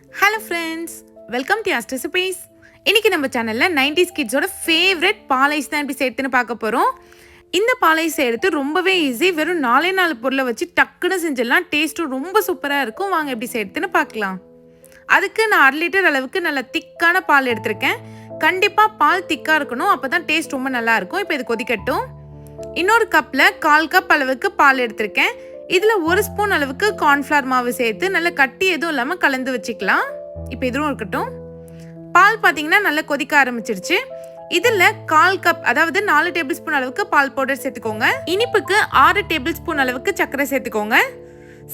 Hello friends, welcome to Icecream. இன்னைக்கு நம்ம சேனல்ல 90s kids-ஓட ஃபேவரட் பாலைஸ் தான் எப்படி செய்யறதுன்னு பார்க்க போறோம். இந்த பாலைஸ் செய்யறது ரொம்பவே ஈஸி. வெறும் 4 பொருளை வச்சு டக்குன்னு செஞ்சிடலாம். டேஸ்டும் ரொம்ப சூப்பரா இருக்கும். வாங்க எப்படி செய்யறதுன்னு பார்க்கலாம். அதுக்கு நான் 1/2 லிட்டர் அளவுக்கு நல்ல திக்கான பால் எடுத்திருக்கேன். கண்டிப்பா பால் திக்கா இருக்கணும். அப்பதான் டேஸ்ட் ரொம்ப நல்லா இருக்கும். இப்போ இது கொதிக்கட்டும். இன்னொரு கப்ல 1/4 கப் அளவுக்கு பால் எடுத்திருக்கேன். இதுல 1 ஸ்பூன் அளவுக்கு கார்ன்ஃப்ளவர் மாவு சேர்த்து நல்லா கட்டி எதுவும் இல்லாம கலந்து வச்சுக்கலாம். இப்போ இதுவும் இருக்கட்டும். பால் பார்த்தீங்கன்னா நல்லா கொதிக்க ஆரம்பிச்சிருச்சு. இதுல 1/4 கப் அதாவது 4 டேபிள் ஸ்பூன் அளவுக்கு பால் பவுடர் சேர்த்துக்கோங்க. இனிப்புக்கு 6 டேபிள் ஸ்பூன் அளவுக்கு சர்க்கரை சேர்த்துக்கோங்க.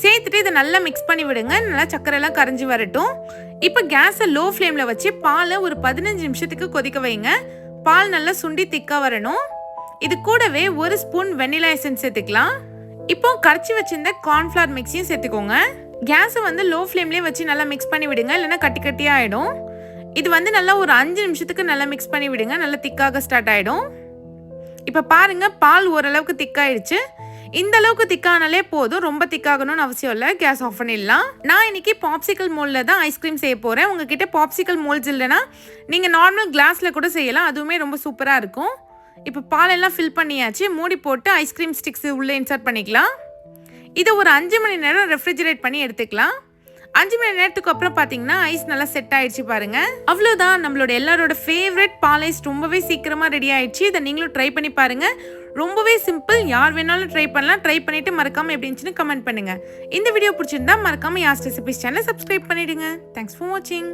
சேர்த்துட்டு இதை நல்லா மிக்ஸ் பண்ணி விடுங்க. நல்லா சர்க்கரை எல்லாம் கரைஞ்சி வரட்டும். இப்போ கேஸை லோ ஃப்ளேம்ல வச்சு பாலை ஒரு 15 நிமிஷத்துக்கு கொதிக்க வைங்க. பால் நல்லா சுண்டி திக்கா வரணும். இது கூடவே 1 ஸ்பூன் வெனிலா எசன்ஸ் சேர்த்துக்கலாம். இப்போ கரைச்சி வச்சிருந்த கார்ன்ஃப்ளவர் மிக்ஸையும் சேர்த்துக்கோங்க. கேஸை லோ ஃப்ளேம்லேயே வச்சு நல்லா மிக்ஸ் பண்ணி விடுங்க, இல்லைன்னா கட்டி கட்டியாக ஆகிடும். இது நல்லா ஒரு 5 நிமிஷத்துக்கு நல்லா மிக்ஸ் பண்ணி விடுங்க. நல்லா திக்காக ஸ்டார்ட் ஆகிடும். இப்போ பாருங்கள், பால் ஓரளவுக்கு திக்காயிடுச்சு. இந்த அளவுக்கு திக்கானாலே போதும், ரொம்ப திக்காகணும்னு அவசியம் இல்லை. கேஸ் ஆஃப் பண்ணிடலாம். நான் இன்னைக்கு பாப்சிக்கல் மோல்டில் தான் ஐஸ்கிரீம் செய்ய போகிறேன். உங்ககிட்ட பாப்சிக்கல் மோல்ட்ஸ் இல்லைன்னா நீங்கள் நார்மல் கிளாஸில் கூட செய்யலாம். அதுவுமே ரொம்ப சூப்பராக இருக்கும். இப்போ பாலெல்லாம் ஃபில் பண்ணியாச்சு. மூடி போட்டு ஐஸ்கிரீம் ஸ்டிக்ஸ் உள்ளே இன்சர்ட் பண்ணிக்கலாம். இதை ஒரு 5 மணி நேரம் ரெஃப்ரிஜரேட் பண்ணி எடுத்துக்கலாம். 5 மணி நேரத்துக்கு அப்புறம் பார்த்தீங்கன்னா ஐஸ் நல்லா செட் ஆயிடுச்சு பாருங்க. அவ்வளோதான், நம்மளோட எல்லாரோட ஃபேவரட் பால் ஐஸ் ரொம்பவே சீக்கிரமாக ரெடி ஆயிடுச்சு. இதை நீங்களும் ட்ரை பண்ணி பாருங்க. ரொம்பவே சிம்பிள், யார் வேணாலும் ட்ரை பண்ணலாம். ட்ரை பண்ணிட்டு மறக்காம எப்படி இருந்துச்சுன்னு கமெண்ட் பண்ணுங்க. இந்த வீடியோ பிடிச்சிருந்தா மறக்காம யாஸ் ரெசிபீஸ் சேனலை சப்ஸ்கிரைப் பண்ணிடுங்க. தேங்க்ஸ் ஃபார் வாட்சிங்.